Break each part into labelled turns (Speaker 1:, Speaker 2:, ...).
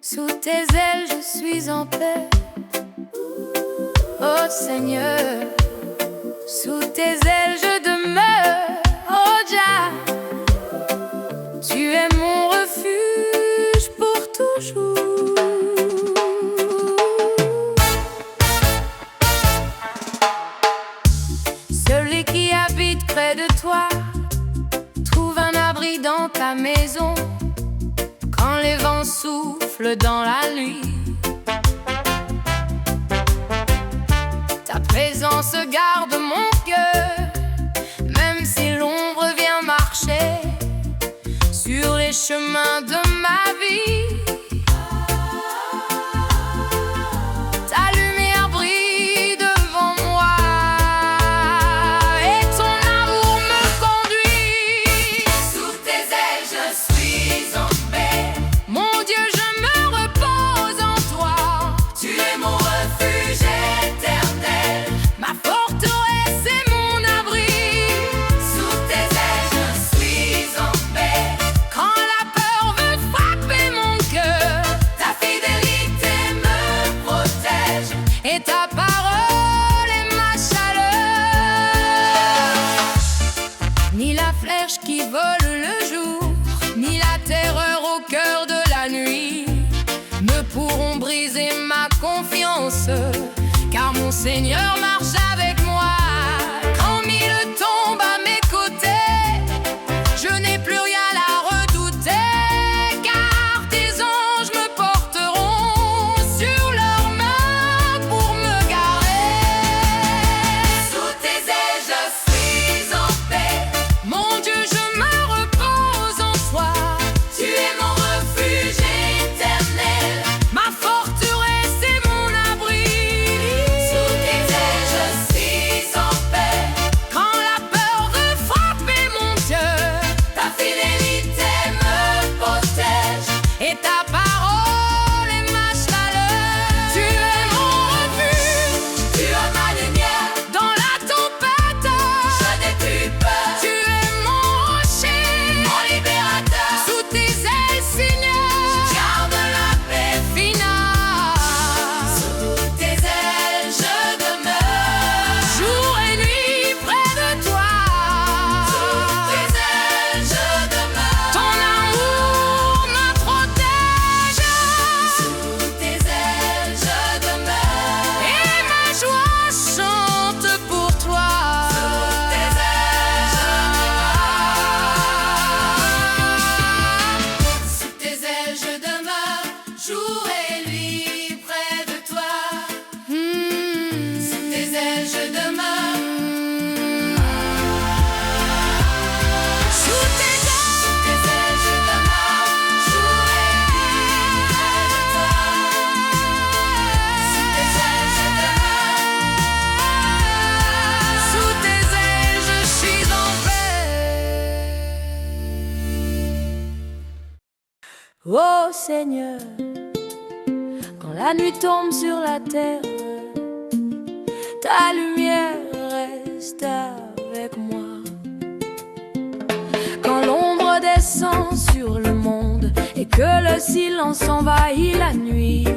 Speaker 1: Sous tes ailes je suis en paix, oh Seigneur. Sous tes ailes je demeure, oh Jah. Tu es mon refuge pour toujours. Celui qui habite près de toi trouve un abri dans ta maison. Quand les vents soufflent dans la nuit, ta présence garde mon cœur. Même si l'ombre vient marcher sur les chemins de ma vie, ta lumière brille devant moi et ton amour me conduit. Sous tes ailes je suis en paix, mon Dieu, je me repose en toi. Tu es mon refuge éternel, ma forteresse et mon abri. Sous tes ailes je suis en paix. Quand la peur veut frapper mon cœur, ta fidélité me protège et ta parole est ma chaleur. Ni la flèche qui vole le jour, ni la terreur au cœur de la nuit ne pourront briser ma confiance, car mon Seigneur marche avec moi. Quand mille tombent à mes côtés, je n'ai plus rien à redouter, car tes anges me porteront sur leurs mains pour me garder. Sous tes ailes je suis en paix, mon Dieu, je me repose en toi. Tu es mon refuge éternel, ma forteresse et mon abri. Sous tes ailes je suis en paix. Quand la peur veut frapper mon cœur, ta fidélité me protège et ta parole est ma chaleur. Tu es mon refuge, tu es ma lumière dans la tempête. Je n'ai plus peur, tu es mon rocher, mon libérateur. Sous tes ailes, Seigneur, je garde la paix finale. Sous tes ailes je demeure, jour et nuit près de toi. Sous tes ailes je demeure, ton amour me protège. Sous tes ailes je demeure, et ma joie chante pour toi. Sous tes ailes je demeure. Sous tes ailes je demeure, jour et nuit près de toi. Sous tes ailes je demeure. Sous tes ailes je demeure, jour et nuit près de toi. Sous tes ailes je demeure. Sous tes ailes je suis en paix. Oh Seigneur, quand la nuit tombe sur la terre, ta lumière reste avec moi. Quand l'ombre descend sur le monde et que le silence envahit la nuit,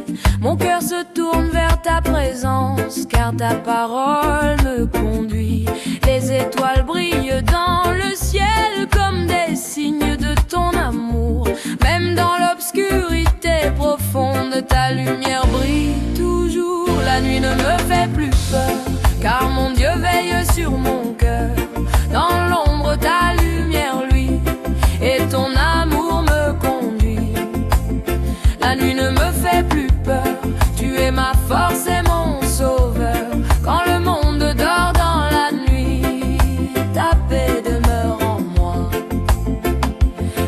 Speaker 1: mon cœur se tourne vers ta présence, car ta parole me conduit. Les étoiles brillent dans le ciel comme des signes de ton amour. Même dans l'obscurité profonde, ta lumière brille toujours. La nuit ne me fait plus peur, car mon Dieu veille sur mon cœur. Dans l'ombre, ta lumière luit et ton amour me conduit. La nuit ne me fait plus peur, tu es ma force et mon sauveur. Quand le monde dort dans la nuit, ta paix demeure en moi.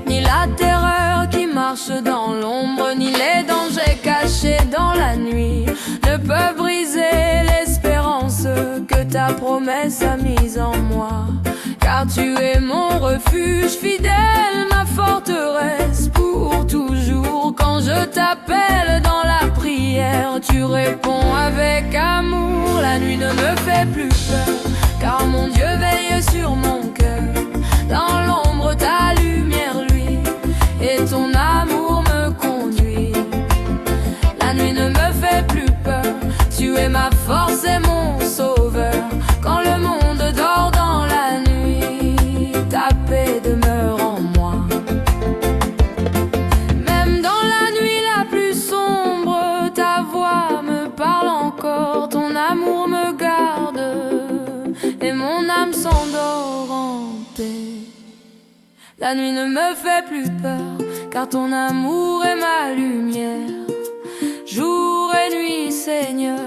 Speaker 1: Ni la terreur qui marche dans l'ombre, ni les dangers cachés dans la nuit ne peuvent briser l'espérance que ta promesse a mise en moi. Car tu es mon refuge fidèle, ma forteresse pour toujours. Quand je t'appelle dans la prière, tu réponds avec amour. La nuit ne me fait plus peur, car mon Dieu veille sur mon cœur. Dans l'ombre, ta lumière luit et ton âme La nuit ne me fait plus peur, car ton amour est ma lumière. Jour et nuit, Seigneur,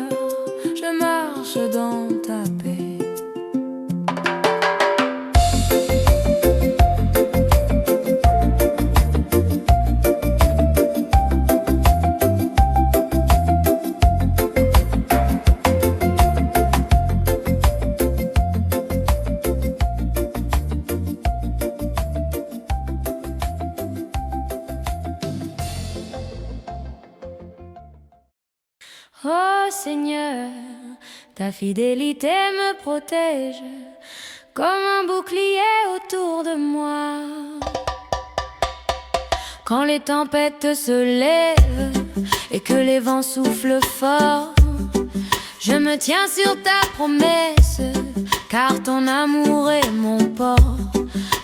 Speaker 1: je marche dans ta paix. Oh Seigneur, ta fidélité me protège comme un bouclier autour de moi. Quand les tempêtes se lèvent et que les vents soufflent fort, je me tiens sur ta promesse, car ton amour est mon port.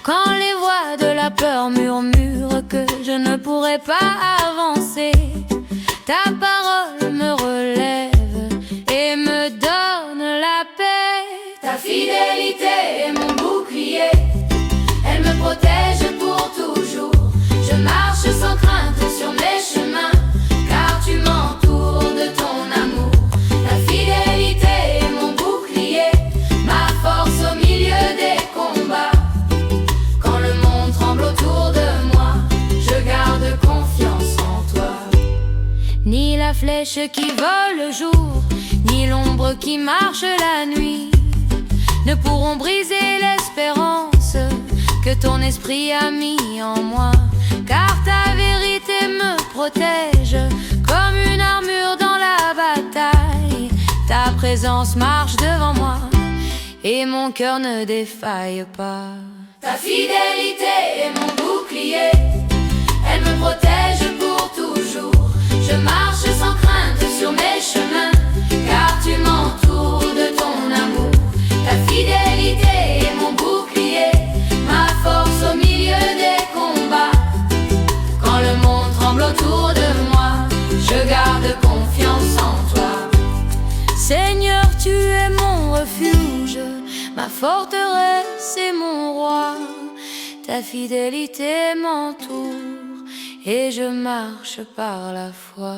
Speaker 1: Quand les voix de la peur murmurent que je ne pourrai pas avancer, ta parole me relève et me donne la paix. Ta fidélité est mon bouclier, elle me protège pour toujours. Je marche sans crainte sur mes chemins, car tu m'entoures de ton amour. Ta fidélité est mon bouclier, ma force au milieu des combats. Quand le monde tremble autour de moi, je garde confiance en toi. Ni la flèche qui vole le jour, ni l'ombre qui marche la nuit ne pourront briser l'espérance que ton esprit a mis en moi. Car ta vérité me protège comme une armure dans la bataille. Ta présence marche devant moi et mon cœur ne défaille pas. Ta fidélité est mon bouclier, elle me protège pour toujours. Je marche sans crainte sur mes chemins, car tu m'entoures de ton amour. Ta fidélité est mon bouclier, ma force au milieu des combats. Quand le monde tremble autour de moi, je garde confiance en toi. Seigneur, tu es mon refuge, ma forteresse et mon roi. Ta fidélité m'entoure et je marche par la foi.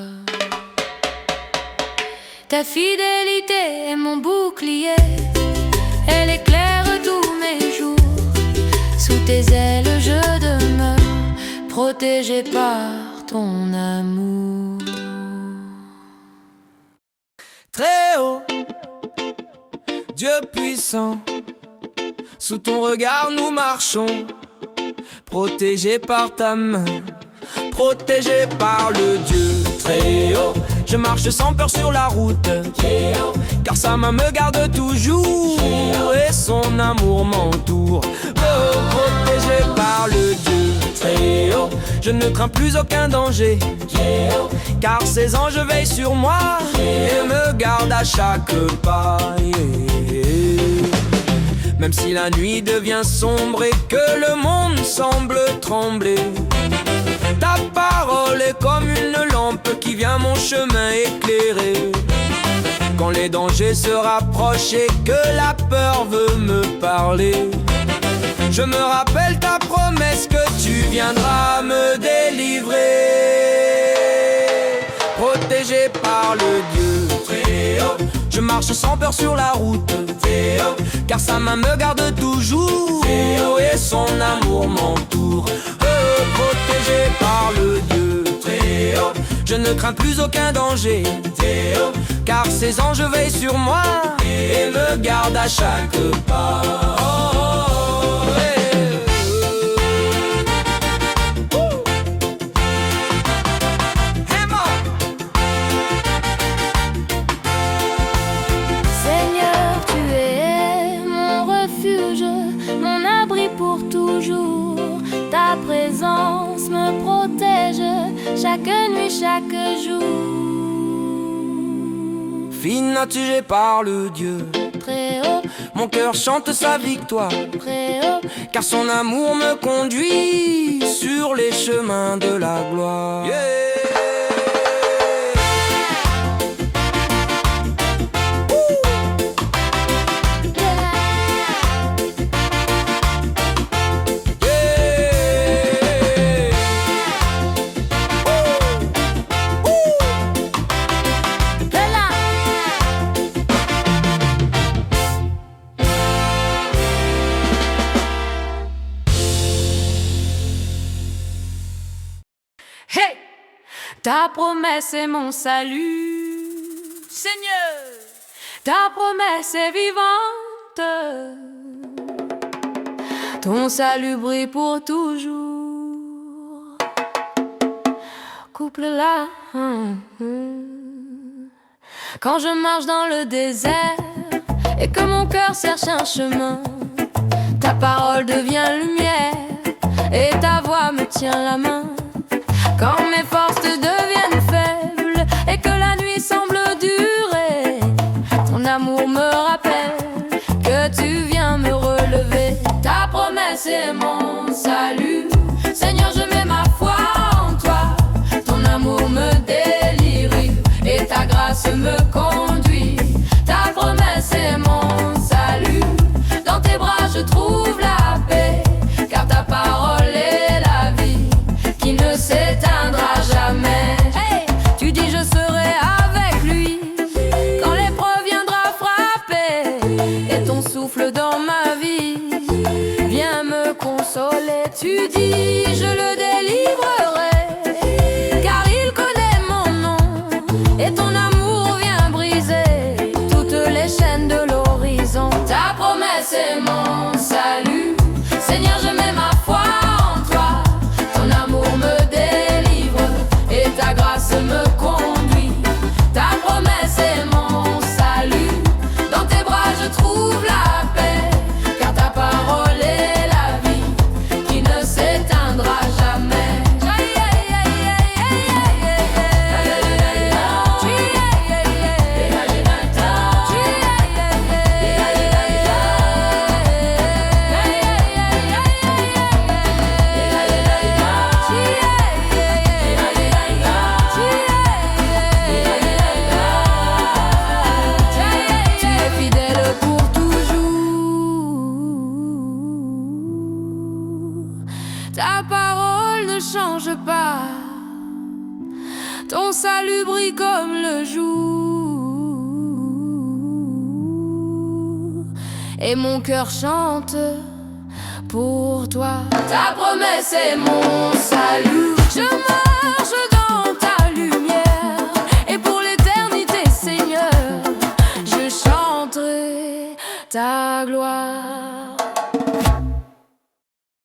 Speaker 1: Ta fidélité est mon bouclier, elle éclaire tous mes jours. Sous tes ailes je demeure, protégé par ton amour.
Speaker 2: Très haut, Dieu puissant, sous ton regard nous marchons, protégés par ta main, protégés par le Dieu très haut. Je marche sans peur sur la route, car sa main me garde toujours et son amour m'entoure. Oh, protégé par le Dieu très haut, je ne crains plus aucun danger, car ses anges veillent sur moi et me gardent à chaque pas. Même si la nuit devient sombre et que le monde semble trembler, ta parole est comme une lampe qui vient mon chemin éclairer. Quand les dangers se rapprochent et que la peur veut me parler, je me rappelle ta promesse que tu viendras me délivrer. Protégé par le Dieu très haut, je marche sans peur sur la route, car sa main me garde toujours et son amour m'entoure. Protégé par le Dieu très haut, je ne crains plus aucun danger, car ses anges veillent sur moi et me gardent à chaque pas.
Speaker 1: Ta présence me protège chaque nuit, chaque jour.
Speaker 2: Finagé par le Dieu
Speaker 1: très haut,
Speaker 2: mon cœur chante sa victoire
Speaker 1: très haut,
Speaker 2: car son amour me conduit sur les chemins de la gloire.
Speaker 1: Ta promesse est mon salut, Seigneur. Ta promesse est vivante. Ton salut brille pour toujours. Couple-la. Quand je marche dans le désert et que mon cœur cherche un chemin, ta parole devient lumière et ta voix me tient la main. Quand mes forces deviennent faibles et que la nuit semble durer, ton amour me rappelle que tu viens me relever. Ta promesse est mon salut, Seigneur, je mets ma foi en toi. Ton amour me délivre et ta grâce me conduit. Ta promesse est mon salut, dans tes bras je trouve la paix, car ta parole est la vie qui ne s'éteindra jamais. Hey, tu dis je serai avec lui quand l'épreuve viendra frapper, et ton souffle dans ma vie vient me consoler. Tu dis je le délivrerai, car il connaît mon nom, et ton amour vient briser toutes les chaînes de l'horizon. Ta promesse est mon salut, Seigneur, je mets ma foi en toi. Ton amour me délivre et ta grâce me conduit. Ta promesse est mon salut, dans tes bras je trouve la paix, car ta parole est la vie qui ne s'éteindra jamais. Ta parole ne change pas, ton salut brille comme le jour, et mon cœur chante pour toi. Ta promesse est mon salut, je marche dans ta lumière, et pour l'éternité, Seigneur, je chanterai ta gloire.